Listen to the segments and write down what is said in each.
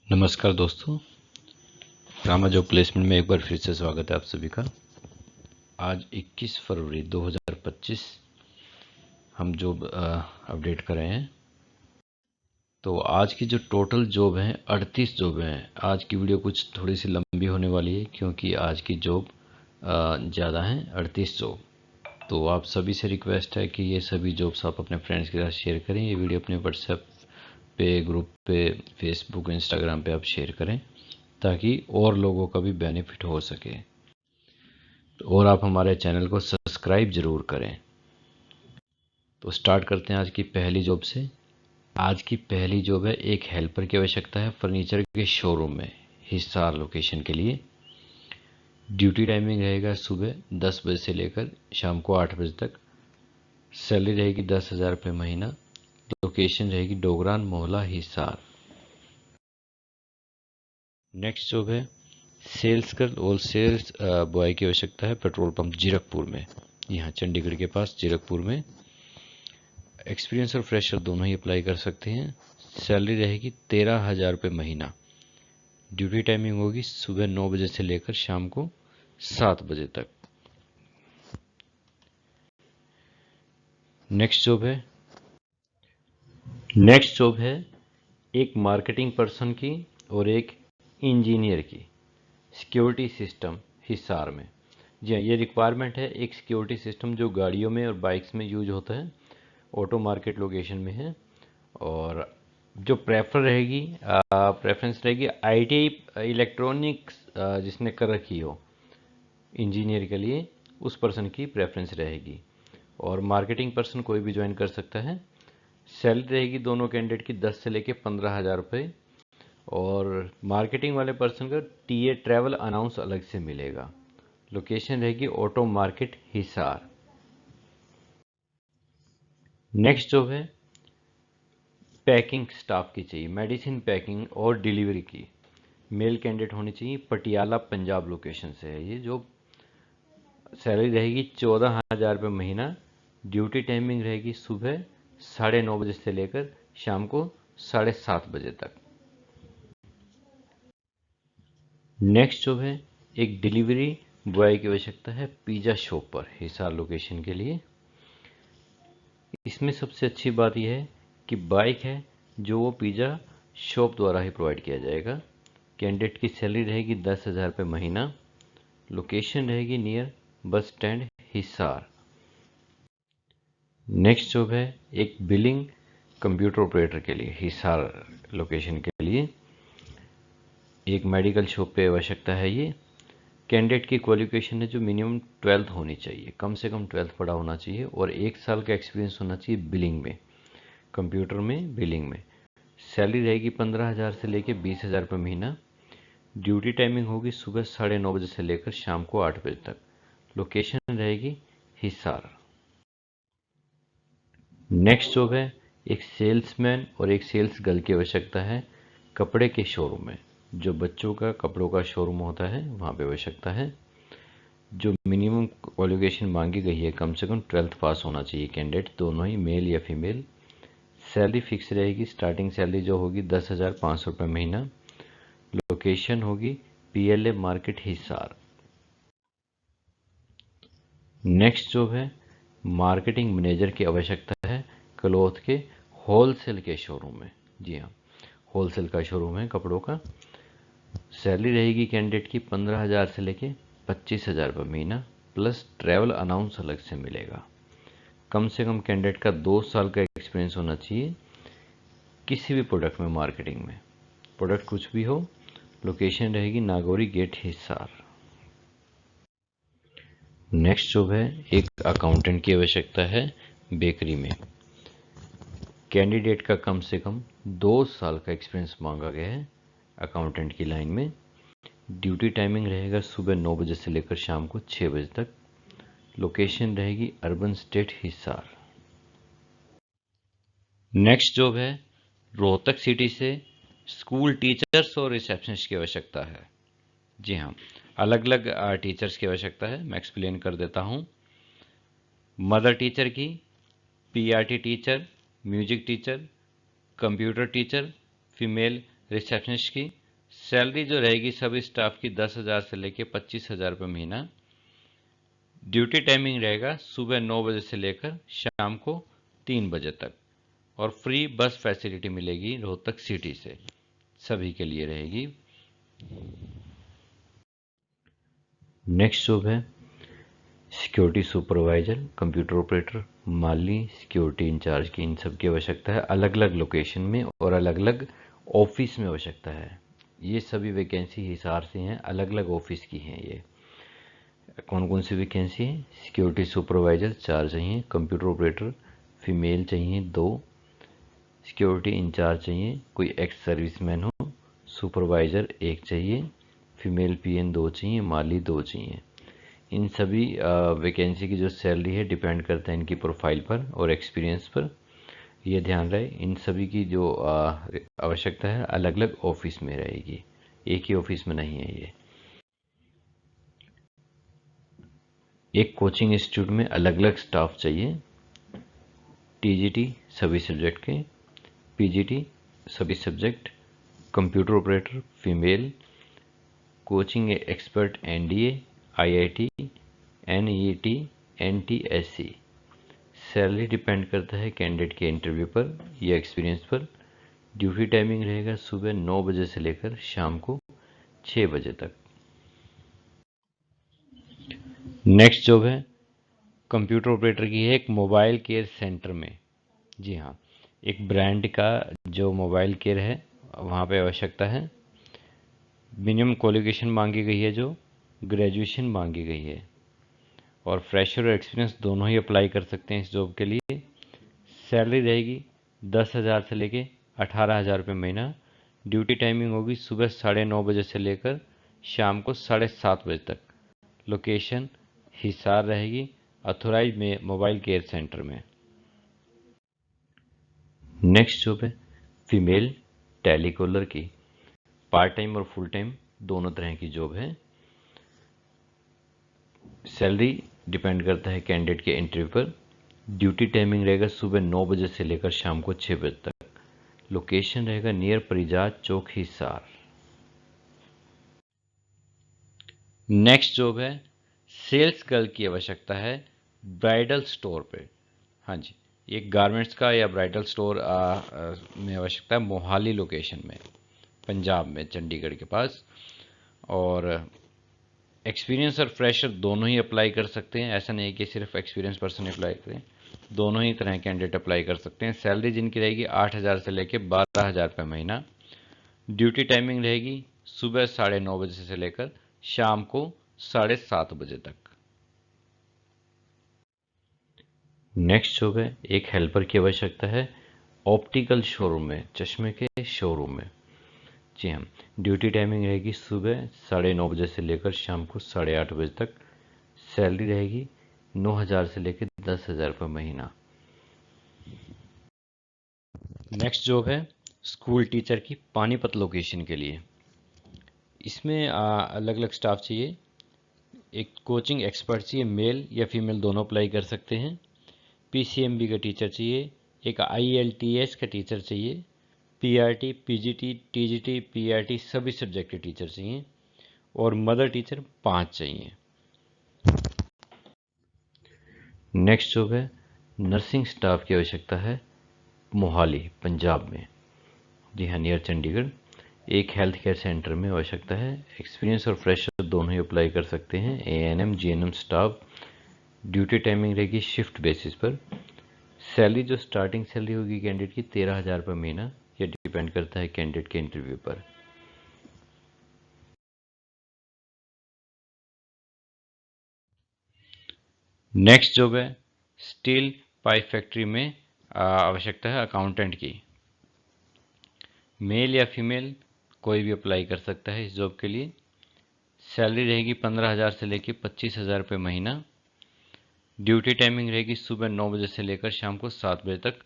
नमस्कार दोस्तों, Rama job placement में एक बार फिर से स्वागत है आप सभी का। आज 21 फरवरी 2025 हम जॉब अपडेट कर रहे हैं। तो आज की जो टोटल जॉब हैं 38 जॉब हैं। आज की वीडियो कुछ थोड़ी सी लंबी होने वाली है क्योंकि आज की जॉब ज़्यादा हैं, 38 जॉब। तो आप सभी से रिक्वेस्ट है कि ये सभी जॉब्स आप अपने फ्रेंड्स के साथ शेयर करें। ये वीडियो अपने व्हाट्सएप पे, ग्रुप पे, फेसबुक, इंस्टाग्राम पे आप शेयर करें ताकि और लोगों का भी बेनिफिट हो सके। और आप हमारे चैनल को सब्सक्राइब जरूर करें। तो स्टार्ट करते हैं आज की पहली जॉब से। आज की पहली जॉब है, एक हेल्पर की आवश्यकता है फर्नीचर के शोरूम में, हिसार लोकेशन के लिए। ड्यूटी टाइमिंग रहेगा सुबह 10 बजे से लेकर शाम को 8 बजे तक। सैलरी रहेगी 10,000 रुपये महीना। लोकेशन रहेगी डोगरान मोहला हिसार। नेक्स्ट जॉब है, सेल्स गर्ल और सेल्स बॉय की आवश्यकता है पेट्रोल पंप जीरकपुर में, यहाँ चंडीगढ़ के पास जीरकपुर में। एक्सपीरियंस और फ्रेशर दोनों ही अप्लाई कर सकते हैं। सैलरी रहेगी 13,000 रुपये महीना। ड्यूटी टाइमिंग होगी सुबह 9 बजे से लेकर शाम को 7 बजे तक। नेक्स्ट जॉब है एक मार्केटिंग पर्सन की और एक इंजीनियर की, सिक्योरिटी सिस्टम हिसार में। जी हाँ, ये रिक्वायरमेंट है एक सिक्योरिटी सिस्टम जो गाड़ियों में और बाइक्स में यूज होता है, ऑटो मार्केट लोकेशन में है। और जो प्रेफरेंस रहेगी आईटी इलेक्ट्रॉनिक्स जिसने कर रखी हो इंजीनियर के लिए, उस पर्सन की प्रेफरेंस रहेगी। और मार्केटिंग पर्सन कोई भी ज्वाइन कर सकता है। सैलरी रहेगी दोनों कैंडिडेट की 10 से लेके 15,000 रुपये। और मार्केटिंग वाले पर्सन का टीए ट्रैवल अनाउंस अलग से मिलेगा। लोकेशन रहेगी auto market Hisar. Next job है पैकिंग स्टाफ की चाहिए, मेडिसिन पैकिंग और डिलीवरी की। मेल कैंडिडेट होनी चाहिए, पटियाला पंजाब लोकेशन से है ये जॉब। सैलरी रहेगी 14,000 रुपये महीना। ड्यूटी टाइमिंग रहेगी सुबह 9:30 बजे से लेकर शाम को 7:30 बजे तक। नेक्स्ट जॉब है एक डिलीवरी बॉय की आवश्यकता है पिज़्ज़ा शॉप पर, हिसार लोकेशन के लिए। इसमें सबसे अच्छी बात यह है कि बाइक है जो वो पिज़्ज़ा शॉप द्वारा ही प्रोवाइड किया जाएगा। कैंडिडेट की सैलरी रहेगी 10,000 रुपये महीना। लोकेशन रहेगी near bus stand Hisar. Next job है एक बिलिंग कंप्यूटर ऑपरेटर के लिए, हिसार लोकेशन के लिए। एक मेडिकल शॉप पे आवश्यकता है ये। कैंडिडेट की क्वालिफिकेशन है जो मिनिमम 12th होनी चाहिए, कम से कम 12th पढ़ा होना चाहिए और 1 साल का एक्सपीरियंस होना चाहिए बिलिंग में, कंप्यूटर में बिलिंग में। सैलरी रहेगी 15,000 से लेकर 20,000 रुपये महीना। ड्यूटी टाइमिंग होगी सुबह 9:30 बजे से लेकर शाम को 8 बजे तक। लोकेशन रहेगी हिसार। नेक्स्ट जॉब है एक सेल्समैन और एक सेल्स गर्ल की आवश्यकता है कपड़े के शोरूम में, जो बच्चों का कपड़ों का शोरूम होता है वहाँ पे आवश्यकता है। जो मिनिमम क्वालिफिकेशन मांगी गई है, कम से कम 12th पास होना चाहिए कैंडिडेट, दोनों ही मेल या फीमेल। सैलरी फिक्स रहेगी, स्टार्टिंग सैलरी जो होगी 10,500 रुपये महीना। लोकेशन होगी PLA market Hisar. Next job है मार्केटिंग मैनेजर की आवश्यकता है क्लॉथ के होलसेल के शोरूम में। जी हाँ, होलसेल का शोरूम है कपड़ों का। सैलरी रहेगी कैंडिडेट की 15,000 से लेके 25,000 रुपये महीना, प्लस ट्रैवल अनाउंस अलग से मिलेगा। कम से कम कैंडिडेट का 2 साल का एक्सपीरियंस होना चाहिए किसी भी प्रोडक्ट में, मार्केटिंग में, प्रोडक्ट कुछ भी हो। लोकेशन रहेगी Nagori Gate Hisar. Next job है एक अकाउंटेंट की आवश्यकता है बेकरी में। कैंडिडेट का कम से कम 2 साल का एक्सपीरियंस मांगा गया है अकाउंटेंट की लाइन में। ड्यूटी टाइमिंग रहेगा सुबह 9 बजे से लेकर शाम को 6 बजे तक। लोकेशन रहेगी urban state Hisar. Next job है रोहतक सिटी से स्कूल टीचर्स और रिसेप्शनिस्ट की आवश्यकता है। जी हाँ, अलग अलग टीचर्स की आवश्यकता है, मैं एक्सप्लेन कर देता हूँ। मदर टीचर की, PRT teacher, music teacher, computer teacher, female receptionist की सैलरी जो रहेगी सभी स्टाफ की 10,000 से लेके 25,000 रुपये महीना। ड्यूटी टाइमिंग रहेगा सुबह 9 बजे से लेकर शाम को 3 बजे तक, और फ्री बस फैसिलिटी मिलेगी रोहतक सिटी से, सभी के लिए रहेगी। नेक्स्ट जॉब है सिक्योरिटी सुपरवाइजर, कंप्यूटर ऑपरेटर, माली, सिक्योरिटी इंचार्ज की इन सब की आवश्यकता है। अलग अलग लोकेशन में और अलग अलग ऑफिस में आवश्यकता है। ये सभी वैकेंसी हिसार से हैं, अलग अलग ऑफिस की हैं। ये कौन कौन सी वैकेंसी है? सिक्योरिटी सुपरवाइजर 4 चाहिए, कंप्यूटर ऑपरेटर फीमेल चाहिए 2, सिक्योरिटी इंचार्ज चाहिए कोई एक्स सर्विसमैन हो, सुपरवाइजर 1 चाहिए, फीमेल पीएन 2 चाहिए, माली 2 चाहिए। इन सभी वैकेंसी की जो सैलरी है डिपेंड करता है इनकी प्रोफाइल पर और एक्सपीरियंस पर। यह ध्यान रहे, इन सभी की जो आवश्यकता है अलग अलग ऑफिस में रहेगी, एक ही ऑफिस में नहीं है ये। एक कोचिंग इंस्टीट्यूट में अलग अलग स्टाफ चाहिए। टीजीटी सभी सब्जेक्ट के, पीजीटी सभी subject, computer operator female, coaching expert NDA, IIT, NET, NTSC. Salary depend करता है कैंडिडेट के इंटरव्यू पर या एक्सपीरियंस पर। ड्यूटी टाइमिंग रहेगा सुबह 9 बजे से लेकर शाम को 6 बजे तक। नेक्स्ट जॉब है कंप्यूटर ऑपरेटर की है एक मोबाइल केयर सेंटर में। जी हाँ, एक ब्रांड का जो मोबाइल केयर है वहाँ पे आवश्यकता है। मिनिमम क्वालिफिकेशन मांगी गई है, जो ग्रेजुएशन मांगी गई है, और फ्रेशर और एक्सपीरियंस दोनों ही अप्लाई कर सकते हैं इस जॉब के लिए। सैलरी रहेगी 10,000 से लेके 18,000 रुपये महीना। ड्यूटी टाइमिंग होगी सुबह 9:30 बजे से लेकर शाम को 7:30 बजे तक। लोकेशन हिसार रहेगी, अथोराइज में मोबाइल केयर सेंटर में। नेक्स्ट जॉब है फीमेल टेलीकॉलर की, पार्ट टाइम और फुल टाइम दोनों तरह की जॉब है। सैलरी डिपेंड करता है कैंडिडेट के इंटरव्यू पर। ड्यूटी टाइमिंग रहेगा सुबह 9 बजे से लेकर शाम को 6 बजे तक। लोकेशन रहेगा नियर परिजात चौक हिसार। नेक्स्ट जॉब है सेल्स गर्ल की आवश्यकता है ब्राइडल स्टोर पे। हाँ जी, एक गारमेंट्स का या ब्राइडल स्टोर में आवश्यकता है, मोहाली लोकेशन में, पंजाब में, चंडीगढ़ के पास। और एक्सपीरियंस और फ्रेशर दोनों ही अप्लाई कर सकते हैं, ऐसा नहीं है कि सिर्फ एक्सपीरियंस पर्सन अप्लाई करें, दोनों ही तरह कैंडिडेट अप्लाई कर सकते हैं। सैलरी जिनकी रहेगी 8,000 से लेकर 12,000 रुपये महीना। ड्यूटी टाइमिंग रहेगी सुबह 9:30 बजे से लेकर शाम को 7:30 बजे तक। नेक्स्ट जॉब है एक हेल्पर की आवश्यकता है ऑप्टिकल शोरूम में, चश्मे के शोरूम में। जी हाँ, ड्यूटी टाइमिंग रहेगी सुबह 9:30 बजे से लेकर शाम को 8:30 बजे तक। सैलरी रहेगी 9,000 से लेकर 10,000 रुपये महीना। नेक्स्ट जॉब है स्कूल टीचर की, पानीपत लोकेशन के लिए। इसमें अलग अलग स्टाफ चाहिए। एक कोचिंग एक्सपर्ट चाहिए, मेल या फीमेल दोनों अप्लाई कर सकते हैं। पीसीएमबी का टीचर चाहिए, एक आईएलटीएस का टीचर चाहिए, पीआरटी, पीजीटी, टीजीटी, पीआरटी सभी सब्जेक्ट के टीचर चाहिए, और मदर टीचर 5 चाहिए। नेक्स्ट जॉब है नर्सिंग स्टाफ की आवश्यकता है मोहाली पंजाब में। जी हाँ, नियर चंडीगढ़। एक हेल्थ केयर सेंटर में आवश्यकता है। एक्सपीरियंस और फ्रेशर दोनों ही अप्लाई कर सकते हैं। ANM GNM staff. Duty timing रहेगी शिफ्ट बेसिस पर। सैलरी जो स्टार्टिंग सैलरी होगी कैंडिडेट की 13,000 रुपये महीना। यह डिपेंड करता है कैंडिडेट के इंटरव्यू पर। नेक्स्ट जॉब है स्टील पाइप फैक्ट्री में आवश्यकता है अकाउंटेंट की। मेल या फीमेल कोई भी अप्लाई कर सकता है इस जॉब के लिए। सैलरी रहेगी 15,000 से लेकर 25,000 रुपये महीना। ड्यूटी टाइमिंग रहेगी सुबह 9 बजे से लेकर शाम को 7 बजे तक।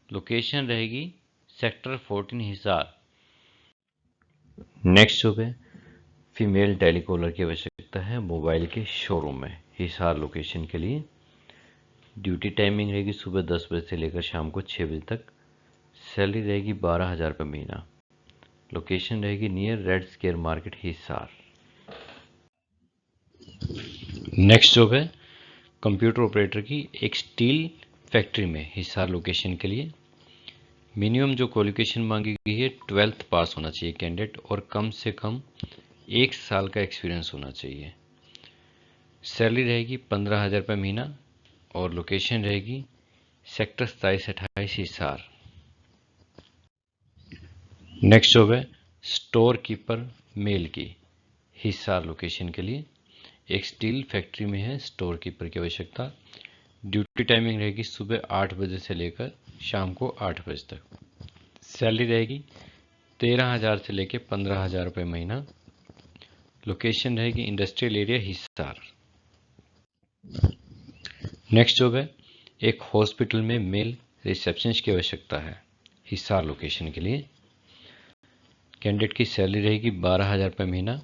लोकेशन रहेगी सेक्टर 14 हिसार। नेक्स्ट जॉब है फीमेल टेलीकॉलर की आवश्यकता है मोबाइल के शोरूम में, हिसार लोकेशन के लिए। ड्यूटी टाइमिंग रहेगी सुबह 10 बजे से लेकर शाम को 6 बजे तक। सैलरी रहेगी 12,000 रुपये महीना। लोकेशन रहेगी near red square market Hisar. Next job है कंप्यूटर ऑपरेटर की एक स्टील फैक्ट्री में हिसार लोकेशन के लिए। मिनिमम जो क्वालिफिकेशन मांगी गई है 12th पास होना चाहिए कैंडिडेट और कम से कम 1 साल का एक्सपीरियंस होना चाहिए। सैलरी रहेगी 15,000 रुपये महीना और लोकेशन रहेगी सेक्टर 27-28 हिसार। नेक्स्ट जॉब है स्टोर कीपर मेल की हिसार लोकेशन के लिए। एक स्टील फैक्ट्री में है स्टोर कीपर की आवश्यकता। ड्यूटी टाइमिंग रहेगी सुबह 8 बजे से लेकर शाम को 8 बजे तक। सैलरी रहेगी 13,000 से लेकर 15,000 रुपये महीना। लोकेशन रहेगी industrial area Hisar. Next job है एक हॉस्पिटल में मेल रिसेप्शनिस्ट की आवश्यकता है हिसार लोकेशन के लिए। कैंडिडेट की सैलरी रहेगी 12,000 रुपये महीना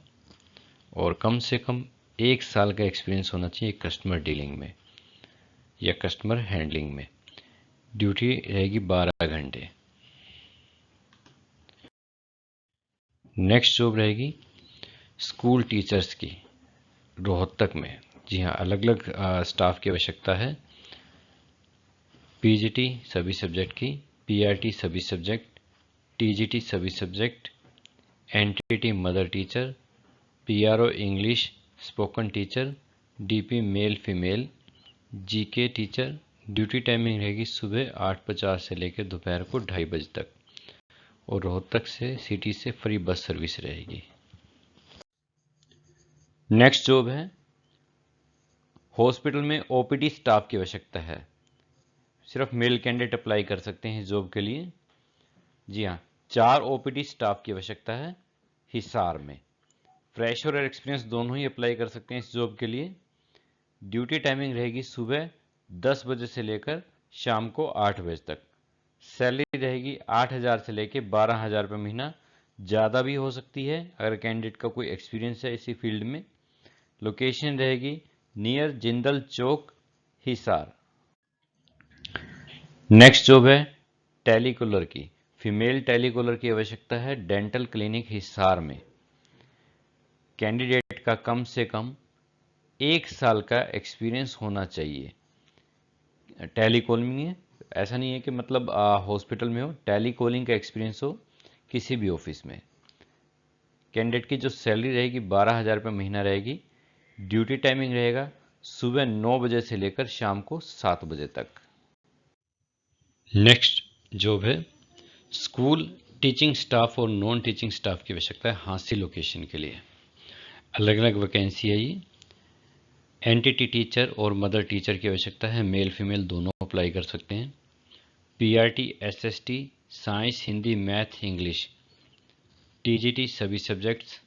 और कम से कम 1 साल का एक्सपीरियंस होना चाहिए कस्टमर डीलिंग में या कस्टमर हैंडलिंग में। ड्यूटी रहेगी 12 घंटे। नेक्स्ट जॉब रहेगी स्कूल टीचर्स की रोहतक में। जी हाँ, अलग अलग स्टाफ की आवश्यकता है। पीजीटी सभी सब्जेक्ट की, पीआरटी सभी सब्जेक्ट, टीजीटी सभी subject, NTT mother teacher, PRO English spoken teacher, DP male female, GK teacher. Duty timing रहेगी सुबह 8:50 से लेकर दोपहर को 2:30 बजे तक और रोहतक से सिटी से फ्री बस सर्विस रहेगी। नेक्स्ट जॉब है हॉस्पिटल में ओपीडी स्टाफ की आवश्यकता है। सिर्फ मेल कैंडिडेट अप्लाई कर सकते हैं इस जॉब के लिए। जी हाँ, 4 ओपीडी स्टाफ की आवश्यकता है हिसार में। फ्रेशर और एक्सपीरियंस दोनों ही अप्लाई कर सकते हैं इस जॉब के लिए। ड्यूटी टाइमिंग रहेगी सुबह 10 बजे से लेकर शाम को 8 बजे तक। सैलरी रहेगी 8,000 से लेकर 12,000 रुपये महीना, ज़्यादा भी हो सकती है अगर कैंडिडेट का कोई एक्सपीरियंस है इसी फील्ड में। लोकेशन रहेगी नियर जिंदल चौक हिसार। नेक्स्ट जॉब है टेलीकॉलर की। फीमेल टेलीकॉलर की आवश्यकता है डेंटल क्लिनिक हिसार में। कैंडिडेट का कम से कम 1 साल का एक्सपीरियंस होना चाहिए। टेलीकॉलिंग में ऐसा नहीं है कि मतलब हॉस्पिटल में हो, टेलीकॉलिंग का एक्सपीरियंस हो किसी भी ऑफिस में। कैंडिडेट की जो सैलरी रहेगी 12,000 रुपये महीना रहेगी। ड्यूटी टाइमिंग रहेगा सुबह 9 बजे से लेकर शाम को 7 बजे तक। नेक्स्ट जॉब है स्कूल टीचिंग स्टाफ और नॉन टीचिंग स्टाफ की आवश्यकता है हांसी लोकेशन के लिए। अलग अलग वैकेंसी है ये। एनटीटी टीचर और मदर टीचर की आवश्यकता है, मेल फीमेल दोनों अप्लाई कर सकते हैं। PRT SST science Hindi math English, TGT सभी subjects,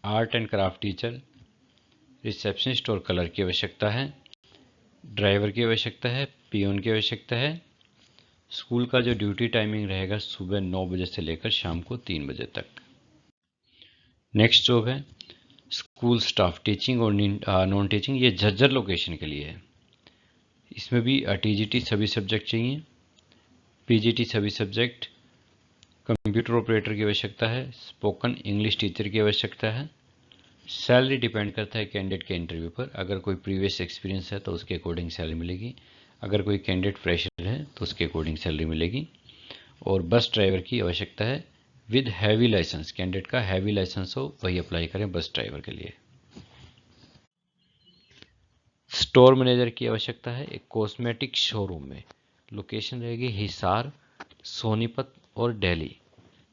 art and craft teacher, receptionist और कलर की आवश्यकता है। ड्राइवर की आवश्यकता है, पियोन की आवश्यकता है। स्कूल का जो ड्यूटी टाइमिंग रहेगा सुबह 9 बजे से लेकर शाम को 3 बजे तक। नेक्स्ट जॉब है स्कूल स्टाफ टीचिंग और नॉन टीचिंग, ये झज्जर लोकेशन के लिए है। इसमें भी टीजीटी सभी सब्जेक्ट चाहिए, पीजीटी सभी सब्जेक्ट, कंप्यूटर ऑपरेटर की आवश्यकता है, स्पोकन इंग्लिश टीचर की आवश्यकता है। सैलरी डिपेंड करता है कैंडिडेट के इंटरव्यू पर। अगर कोई प्रीवियस एक्सपीरियंस है तो उसके अकॉर्डिंग सैलरी मिलेगी, अगर कोई कैंडिडेट फ्रेशर है तो उसके अकॉर्डिंग सैलरी मिलेगी। और बस ड्राइवर की आवश्यकता है विद हैवी लाइसेंस। कैंडिडेट का हैवी लाइसेंस हो वही अप्लाई करें बस ड्राइवर के लिए। स्टोर मैनेजर की आवश्यकता है एक कॉस्मेटिक शोरूम में। लोकेशन रहेगी हिसार, सोनीपत और दिल्ली।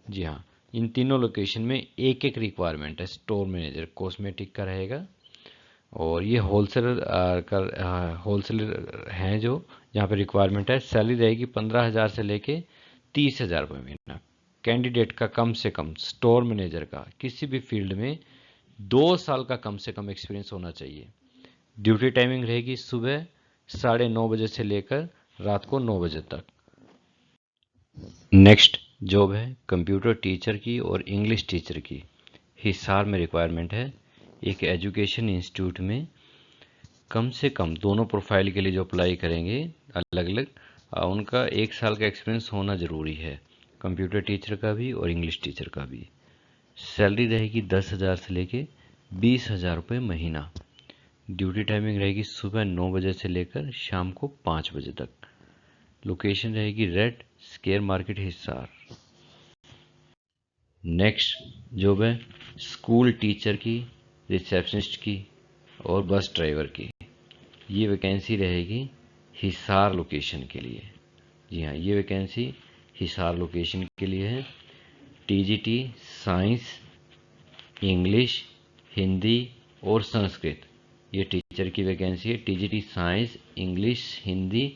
जी हाँ, इन तीनों लोकेशन में एक एक रिक्वायरमेंट है। स्टोर मैनेजर कॉस्मेटिक का रहेगा और ये होलसेलर हैं जो यहाँ पे रिक्वायरमेंट है। सैलरी रहेगी 15,000 से लेके 30,000 रुपये महीना। कैंडिडेट का कम से कम स्टोर मैनेजर का किसी भी फील्ड में 2 साल का कम से कम एक्सपीरियंस होना चाहिए। ड्यूटी टाइमिंग रहेगी सुबह 9:30 बजे से लेकर रात को 9 बजे तक। नेक्स्ट जॉब है कंप्यूटर टीचर की और इंग्लिश टीचर की। हिसार में रिक्वायरमेंट है। एक एजुकेशन इंस्टीट्यूट में कम से कम दोनों प्रोफाइल के लिए जो अप्लाई करेंगे अलग अलग, उनका 1 साल का एक्सपीरियंस होना ज़रूरी है। कंप्यूटर टीचर का भी और इंग्लिश टीचर का भी। सैलरी रहेगी 10,000 से लेके 20,000 रुपये महीना। ड्यूटी टाइमिंग रहेगी सुबह 9 बजे से लेकर शाम को 5 बजे तक। लोकेशन रहेगी red square market Hisar. Next job है स्कूल टीचर की, रिसेप्शनिस्ट की और बस ड्राइवर की। ये वैकेंसी रहेगी हिसार लोकेशन के लिए। जी हाँ, ये वैकेंसी हिसार लोकेशन के लिए है। टीजीटी साइंस, इंग्लिश, हिंदी और संस्कृत, ये टीचर की वैकेंसी है। टीजीटी साइंस, इंग्लिश, हिंदी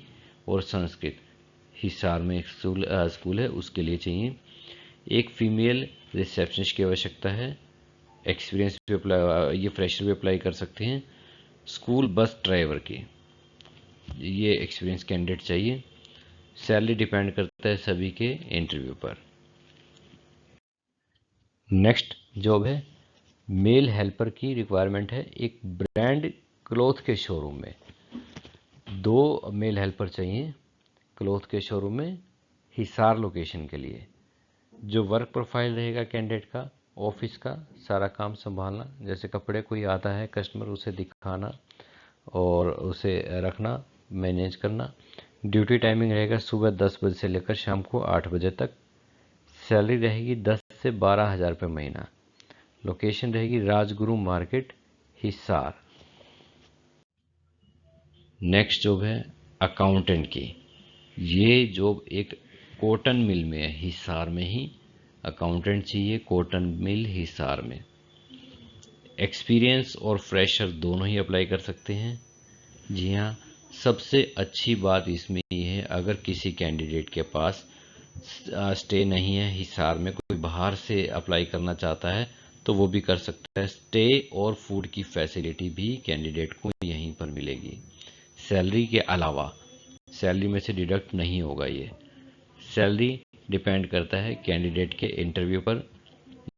और संस्कृत हिसार में एक स्कूल है, उसके लिए चाहिए। एक फीमेल रिसेप्शनिस्ट की आवश्यकता है। एक्सपीरियंस भी अप्लाई, ये फ्रेशर भी अप्लाई कर सकते हैं। स्कूल बस ड्राइवर की, ये एक्सपीरियंस कैंडिडेट चाहिए। सैलरी डिपेंड करता है सभी के इंटरव्यू पर। नेक्स्ट जॉब है मेल हेल्पर की रिक्वायरमेंट है। एक ब्रांड क्लॉथ के शोरूम में 2 मेल हेल्पर चाहिए क्लॉथ के शोरूम में हिसार लोकेशन के लिए। जो वर्क प्रोफाइल रहेगा कैंडिडेट का, ऑफिस का सारा काम संभालना, जैसे कपड़े कोई आता है कस्टमर उसे दिखाना और उसे रखना, मैनेज करना। ड्यूटी टाइमिंग रहेगा सुबह 10 बजे से लेकर शाम को 8 बजे तक। सैलरी रहेगी 10 से 12,000 रुपये महीना। लोकेशन रहेगी Rajguru market Hisar. Next job है अकाउंटेंट की। ये जॉब एक कॉटन मिल में है, हिसार में ही अकाउंटेंट चाहिए, कॉटन मिल हिसार में। एक्सपीरियंस और फ्रेशर दोनों ही अप्लाई कर सकते हैं। जी हाँ, सबसे अच्छी बात इसमें ये है, अगर किसी कैंडिडेट के पास स्टे नहीं है हिसार में, कोई बाहर से अप्लाई करना चाहता है तो वो भी कर सकता है। स्टे और फूड की फैसिलिटी भी कैंडिडेट को यहीं पर मिलेगी। सैलरी के अलावा, सैलरी में से डिडक्ट नहीं होगा ये। सैलरी डिपेंड करता है कैंडिडेट के इंटरव्यू पर।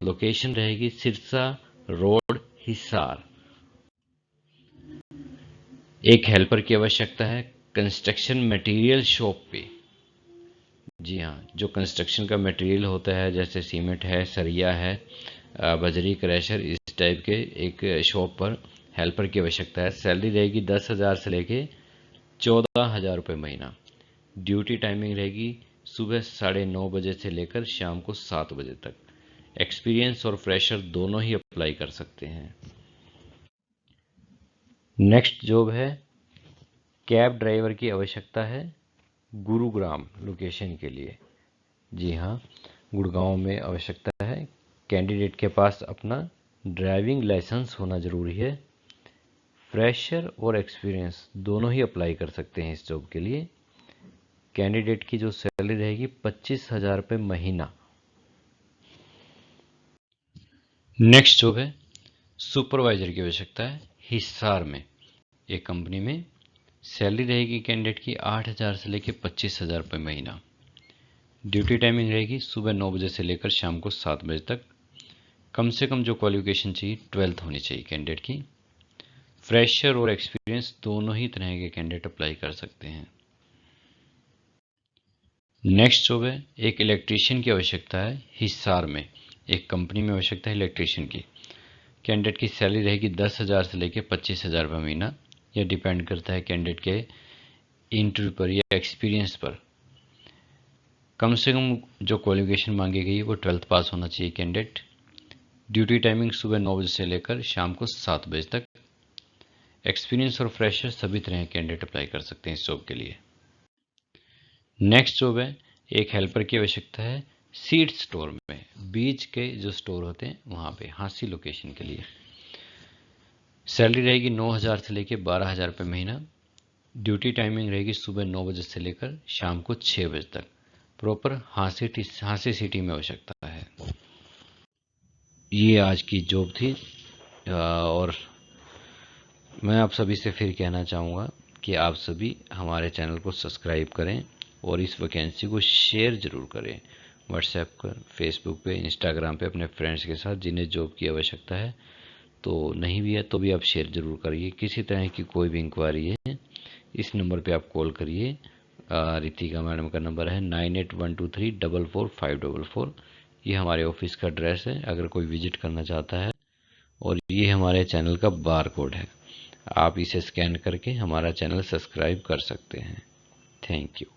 लोकेशन रहेगी सिरसा रोड हिसार। एक हेल्पर की आवश्यकता है कंस्ट्रक्शन मटेरियल शॉप पे। जी हाँ, जो कंस्ट्रक्शन का मटेरियल होता है जैसे सीमेंट है, सरिया है, बजरी, क्रैशर, इस टाइप के एक शॉप पर हेल्पर की आवश्यकता है। सैलरी रहेगी 10,000 से लेके 14,000 रुपये महीना। ड्यूटी टाइमिंग रहेगी सुबह 9:30 बजे से लेकर शाम को 7 बजे तक। एक्सपीरियंस और फ्रेशर दोनों ही अप्लाई कर सकते हैं। नेक्स्ट जॉब है कैब ड्राइवर की आवश्यकता है गुरुग्राम लोकेशन के लिए। जी हाँ, गुड़गांव में आवश्यकता है। कैंडिडेट के पास अपना ड्राइविंग लाइसेंस होना ज़रूरी है। फ्रेशर और एक्सपीरियंस दोनों ही अप्लाई कर सकते हैं इस जॉब के लिए। कैंडिडेट की जो सैलरी रहेगी 25,000 रुपये महीना। नेक्स्ट जॉब है सुपरवाइजर की आवश्यकता है हिसार में एक कंपनी में। सैलरी रहेगी कैंडिडेट की 8,000 से लेकर 25,000 रुपये महीना। ड्यूटी टाइमिंग रहेगी सुबह 9 बजे से लेकर शाम को 7 बजे तक। कम से कम जो क्वालिफिकेशन चाहिए 12th होनी चाहिए कैंडिडेट की। फ्रेशर और एक्सपीरियंस दोनों ही तरह के कैंडिडेट अप्लाई कर सकते हैं। नेक्स्ट जॉब है एक इलेक्ट्रीशियन की आवश्यकता है हिसार में एक कंपनी में आवश्यकता है इलेक्ट्रीशियन की। कैंडिडेट की सैलरी रहेगी 10,000 से लेकर 25,000 रुपये महीना। यह डिपेंड करता है कैंडिडेट के इंटरव्यू पर या एक्सपीरियंस पर। कम से कम जो क्वालिफिकेशन मांगी गई है वो 12th पास होना चाहिए कैंडिडेट। ड्यूटी टाइमिंग सुबह 9 बजे से लेकर शाम को 7 बजे तक। एक्सपीरियंस और फ्रेशर सभी तरह के कैंडिडेट अप्लाई कर सकते हैं इस जॉब के लिए। नेक्स्ट जॉब है एक हेल्पर की आवश्यकता है सीड स्टोर में, बीज के जो स्टोर होते हैं वहाँ पे, हांसी लोकेशन के लिए। सैलरी रहेगी 9,000 से लेकर 12,000 रुपये महीना। ड्यूटी टाइमिंग रहेगी सुबह 9 बजे से लेकर शाम को 6 बजे तक। प्रॉपर हांसी सिटी में आवश्यकता है। ये आज की जॉब थी और मैं आप सभी से फिर कहना चाहूँगा कि आप सभी हमारे चैनल को सब्सक्राइब करें और इस वैकेंसी को शेयर ज़रूर करें व्हाट्सएप पर, फेसबुक पे, इंस्टाग्राम पे अपने फ्रेंड्स के साथ जिन्हें जॉब की आवश्यकता है। तो नहीं भी है तो भी आप शेयर ज़रूर करिए। किसी तरह की कोई भी इंक्वायरी है इस नंबर पे आप कॉल करिए, रितिका मैडम का नंबर है 9812344544। ये हमारे ऑफिस का एड्रेस है अगर कोई विजिट करना चाहता है। और ये हमारे चैनल का बार कोड है, आप इसे स्कैन करके हमारा चैनल सब्सक्राइब कर सकते हैं। Thank you.